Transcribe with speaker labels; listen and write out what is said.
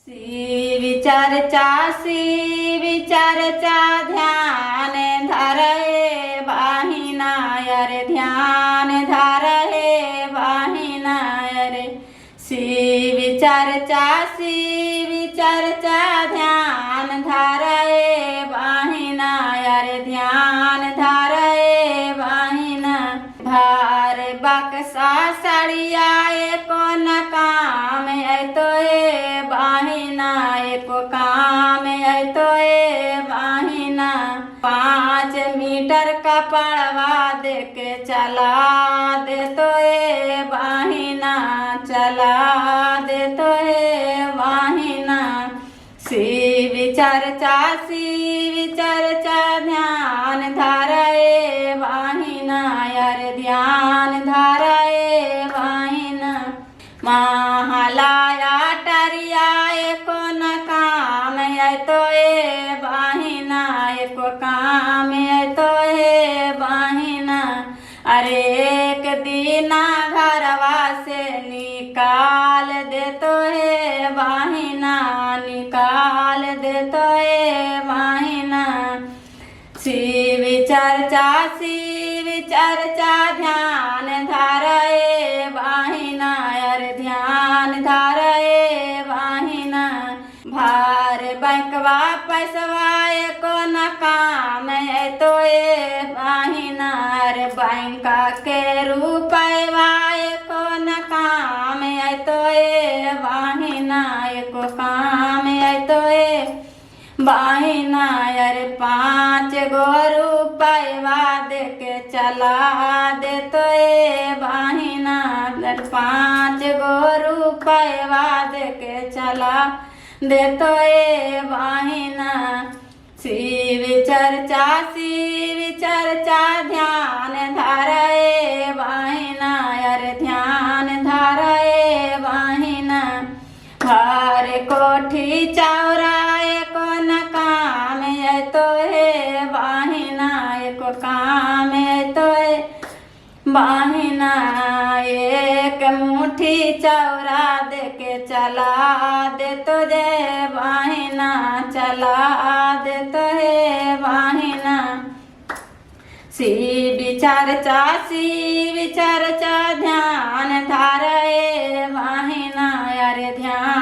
Speaker 1: विचारचा ध्यान धरे बाहिना रे ध्यान धरे बाहिना रे विचारचा ध्यान धरे बाहिना रे ध्यान धरे बाहिना भार बक्सा सड़िया कोन काम तो बाहिना एको काम तो बाहिना 5 मीटर का पड़वा दे के चला दे तो बाहिना चला दे तो बाहिना विचारचा ध्यान धरे बाहिना यार ध्यान धरे बाहिना महालाया टरिया कोन काम तो बाहिना एको काम तो बाहिना अरे एक दीना घरवा से निकाल दे तो बाहिना निकाल दे तो बाहिना विचारचा ध्यान धरे बाहिना यार ध्यान धरे बाहिना भार बैंकवा पैसवा कोन काम तो बाहिना रे बैंक के रुपयवा कोन काम तो बाहिना एको काम तो बाहिना यार 5 गो रुपयवा दे के चला दे तो बाहिना 5 गो रुपयवा दे के चला दे तो बाहिना विचारचा ध्यान धरे बाहिना यार ध्यान धरे बाहिना घर कोठी चौरा कोन काम तो बाहिना एको काम तो बाहिना एक मुट्ठी चौरा दे के चला दे तो बाहिना चला दे तो बाहिना विचारचा ध्यान धरे बाहिना यार ध्यान